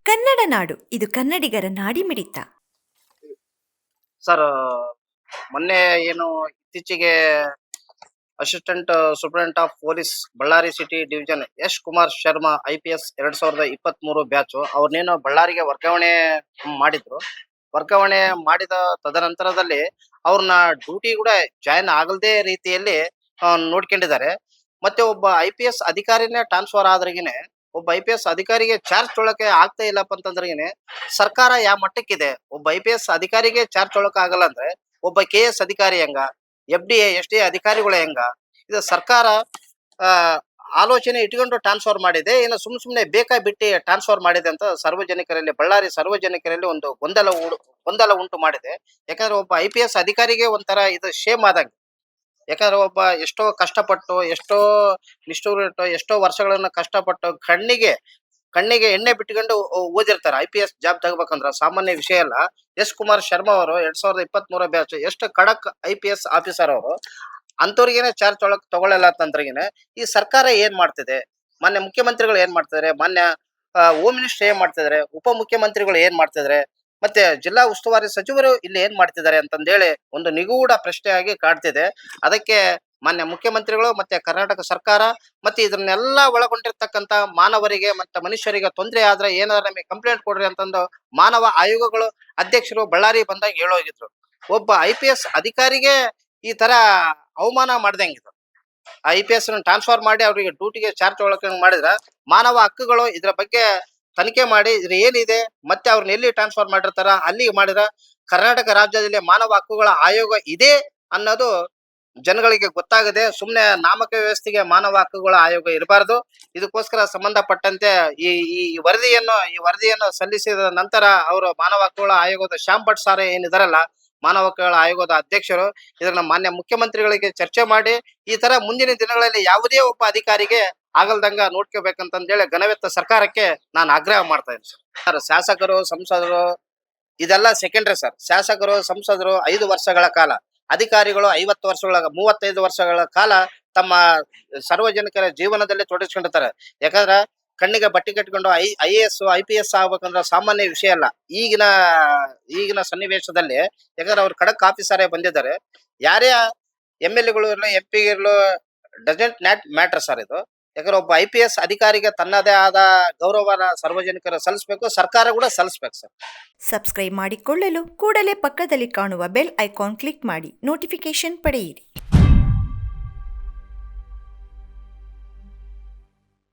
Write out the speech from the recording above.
ಕನ್ನಡ ನಾಡು ಇದು ಕನ್ನಡಿಗರ ನಾಡಿಮಿಡಿತ. ಸರ್, ಮೊನ್ನೆ ಏನು ಇತ್ತೀಚೆಗೆ assistant superintendent of police Ballari city division Kumar Sharma IPS 2023 batch ಅವ್ರನ್ನೇನು ಬಳ್ಳಾರಿಗೆ ವರ್ಗಾವಣೆ ಮಾಡಿದ್ರು. ವರ್ಗಾವಣೆ ಮಾಡಿದ ತದನಂತರದಲ್ಲಿ ಅವ್ರನ್ನ ಡ್ಯೂಟಿ ಕೂಡ ಜಾಯಿನ್ ಆಗಲ್ದೇ ರೀತಿಯಲ್ಲಿ ನೋಡ್ಕೊಂಡಿದ್ದಾರೆ. ಮತ್ತೆ ಒಬ್ಬ IPS ಅಧಿಕಾರಿನೇ ಟ್ರಾನ್ಸ್ಫರ್ ಆದ್ರಗಿನೇ ಒಬ್ಬ IPS ಅಧಿಕಾರಿಗೆ ಚಾರ್ಜ್ ತೊಳಕ್ಕೆ ಆಗ್ತಾ ಇಲ್ಲಪ್ಪ ಅಂತಂದ್ರಗಿನೇ ಸರ್ಕಾರ ಯಾವ ಮಟ್ಟಕ್ಕಿದೆ? ಒಬ್ಬ IPS ಅಧಿಕಾರಿಗೆ ಚಾರ್ಜ್ ತೊಳಕ್ ಆಗಲ್ಲ ಅಂದ್ರೆ ಒಬ್ಬ KS ಅಧಿಕಾರಿ ಹೆಂಗ, FDA SD ಅಧಿಕಾರಿಗಳು ಹೆಂಗ? ಇದು ಸರ್ಕಾರ ಆ ಆಲೋಚನೆ ಇಟ್ಕೊಂಡು ಟ್ರಾನ್ಸ್ಫರ್ ಮಾಡಿದೆ, ಇನ್ನು ಸುಮ್ನೆ ಬೇಕಾ ಬಿಟ್ಟಿ ಟ್ರಾನ್ಸ್ಫರ್ ಮಾಡಿದೆ ಅಂತ ಸಾರ್ವಜನಿಕರಲ್ಲಿ, ಬಳ್ಳಾರಿ ಸಾರ್ವಜನಿಕರಲ್ಲಿ ಒಂದು ಗೊಂದಲ ಉಂಟು ಮಾಡಿದೆ. ಯಾಕಂದ್ರೆ ಒಬ್ಬ IPS ಅಧಿಕಾರಿಗೆ ಒಂಥರ ಇದು ಶೇಮ್ ಆದಂಗೆ. ಯಾಕಂದ್ರೆ ಒಬ್ಬ ಎಷ್ಟೋ ಕಷ್ಟಪಟ್ಟು, ಎಷ್ಟೋ ನಿಷ್ಠೂರಿಟ್ಟು, ಎಷ್ಟೋ ವರ್ಷಗಳನ್ನ ಕಷ್ಟಪಟ್ಟು ಕಣ್ಣಿಗೆ ಎಣ್ಣೆ ಬಿಟ್ಕೊಂಡು ಓದಿರ್ತಾರೆ. IPS ಜಾಬ್ ತಗೋಬೇಕಂದ್ರ ಸಾಮಾನ್ಯ ವಿಷಯ ಅಲ್ಲ. ಕುಮಾರ್ ಶರ್ಮಾ ಅವರು 2023 ಬ್ಯಾಚ್ ಎಷ್ಟು ಖಡಕ್ IPS ಆಫೀಸರ್ ಅವರು. ಅಂತವ್ರಿಗೇನೆ ಚಾರ್ಜ್ ತಗೊಳ್ಳಲ್ಲ ಅಂತಂದ್ರಗೇನೆ ಈ ಸರ್ಕಾರ ಏನ್ ಮಾಡ್ತಿದೆ? ಮಾನ್ಯ ಮುಖ್ಯಮಂತ್ರಿಗಳು ಏನ್ ಮಾಡ್ತಿದಾರೆ? ಮಾನ್ಯ ಹೋಮ್ ಮಿನಿಸ್ಟರ್ ಏನ್ ಮಾಡ್ತಿದಾರೆ? ಉಪ ಮುಖ್ಯಮಂತ್ರಿಗಳು ಏನ್ ಮಾಡ್ತಿದಾರೆ? ಮತ್ತೆ ಜಿಲ್ಲಾ ಉಸ್ತುವಾರಿ ಸಚಿವರು ಇಲ್ಲಿ ಏನ್ ಮಾಡ್ತಿದ್ದಾರೆ ಅಂತಂದೇಳಿ ಒಂದು ನಿಗೂಢ ಪ್ರಶ್ನೆಯಾಗಿ ಕಾಡ್ತಿದೆ. ಅದಕ್ಕೆ ಮಾನ್ಯ ಮುಖ್ಯಮಂತ್ರಿಗಳು ಮತ್ತೆ ಕರ್ನಾಟಕ ಸರ್ಕಾರ ಮತ್ತೆ ಇದನ್ನೆಲ್ಲ ಒಳಗೊಂಡಿರ್ತಕ್ಕಂತ ಮಾನವರಿಗೆ ಮತ್ತೆ ಮನುಷ್ಯರಿಗೆ ತೊಂದರೆ ಆದ್ರೆ ಏನಾದ್ರೆ ನಮಗೆ ಕಂಪ್ಲೇಂಟ್ ಕೊಡ್ರಿ ಅಂತಂದು ಮಾನವ ಆಯೋಗಗಳು ಅಧ್ಯಕ್ಷರು ಬಳ್ಳಾರಿ ಬಂದಾಗ ಹೇಳೋಗಿದ್ರು. ಒಬ್ಬ IPS ಅಧಿಕಾರಿಗೆ ಈ ತರ ಅವಮಾನ ಮಾಡ್ದಂಗಿದ್ರು. IPS ಟ್ರಾನ್ಸ್ಫರ್ ಮಾಡಿ ಅವರಿಗೆ ಡ್ಯೂಟಿಗೆ ಚಾರ್ಜ್ ಒಳಕಂಗ್ ಮಾಡಿದ್ರ ಮಾನವ ಹಕ್ಕುಗಳು ಇದ್ರ ಬಗ್ಗೆ ತನಿಖೆ ಮಾಡಿ ಇದ್ರ ಏನಿದೆ, ಮತ್ತೆ ಅವ್ರನ್ನ ಎಲ್ಲಿ ಟ್ರಾನ್ಸ್ಫರ್ ಮಾಡಿರ್ತಾರ ಅಲ್ಲಿಗೆ ಮಾಡಿದ್ರ ಕರ್ನಾಟಕ ರಾಜ್ಯದಲ್ಲಿ ಮಾನವ ಹಕ್ಕುಗಳ ಆಯೋಗ ಇದೆ ಅನ್ನೋದು ಜನಗಳಿಗೆ ಗೊತ್ತಾಗದೆ ಸುಮ್ನೆ ನಾಮಕ ವ್ಯವಸ್ಥೆಗೆ ಮಾನವ ಹಕ್ಕುಗಳ ಆಯೋಗ ಇರಬಾರ್ದು. ಇದಕ್ಕೋಸ್ಕರ ಸಂಬಂಧಪಟ್ಟಂತೆ ಈ ವರದಿಯನ್ನು ಸಲ್ಲಿಸಿದ ನಂತರ ಅವರು ಮಾನವ ಹಕ್ಕುಗಳ ಆಯೋಗದ ಶ್ಯಾಮ್ ಭಟ್ ಸಾರೆ ಏನಿದಾರಲ್ಲ, ಮಾನವ ಹಕ್ಕುಗಳ ಆಯೋಗದ ಅಧ್ಯಕ್ಷರು, ಇದನ್ನ ಮಾನ್ಯ ಮುಖ್ಯಮಂತ್ರಿಗಳಿಗೆ ಚರ್ಚೆ ಮಾಡಿ ಈ ತರ ಮುಂದಿನ ದಿನಗಳಲ್ಲಿ ಯಾವುದೇ ಒಬ್ಬ ಅಧಿಕಾರಿಗೆ ಆಗಲ್ದಂಗ ನೋಡ್ಕೋಬೇಕಂತಂದೇಳಿ ಘನವೆತ್ತ ಸರ್ಕಾರಕ್ಕೆ ನಾನು ಆಗ್ರಹ ಮಾಡ್ತಾ ಇದ್ದೀನಿ ಸರ್. ಶಾಸಕರು, ಸಂಸದರು ಇದೆಲ್ಲ ಸೆಕೆಂಡ್ರಿ ಸರ್. ಶಾಸಕರು, ಸಂಸದರು 5 ವರ್ಷಗಳ ಕಾಲ, ಅಧಿಕಾರಿಗಳು 50 ವರ್ಷಗಳ 35 ವರ್ಷಗಳ ಕಾಲ ತಮ್ಮ ಸಾರ್ವಜನಿಕರ ಜೀವನದಲ್ಲಿ ತೊಡಗಿಸ್ಕೊಂಡಿರ್ತಾರೆ. ಯಾಕಂದ್ರ ಕಣ್ಣಿಗೆ ಬಟ್ಟೆ ಕಟ್ಕೊಂಡು IAS IPS ಆಗ್ಬೇಕಂದ್ರ ಸಾಮಾನ್ಯ ವಿಷಯ ಅಲ್ಲ ಈಗಿನ ಸನ್ನಿವೇಶದಲ್ಲಿ. ಯಾಕಂದ್ರೆ ಅವ್ರು ಖಡಕ್ ಆಫೀಸರೇ ಬಂದಿದ್ದಾರೆ. ಯಾರೇ MLA ಇರಲಿ, MP ಇರಲು ಡಸಂಟ್ ನಾಟ್ ಮ್ಯಾಟರ್ ಸರ್ ಇದು. ಯಾಕಂದ್ರೆ ಒಬ್ಬ IPS ಅಧಿಕಾರಿಗೆ ತನ್ನದೇ ಆದ ಗೌರವನ ಸಾರ್ವಜನಿಕರು ಸಲ್ಲಿಸಬೇಕು, ಸರ್ಕಾರ ಕೂಡ ಸಲ್ಲಿಸಬೇಕು ಸರ್. ಸಬ್ಸ್ಕ್ರೈಬ್ ಮಾಡಿಕೊಳ್ಳಲು ಕೂಡಲೇ ಪಕ್ಕದಲ್ಲಿ ಕಾಣುವ ಬೆಲ್ ಐಕಾನ್ ಕ್ಲಿಕ್ ಮಾಡಿ ನೋಟಿಫಿಕೇಶನ್ ಪಡೆಯಿರಿ.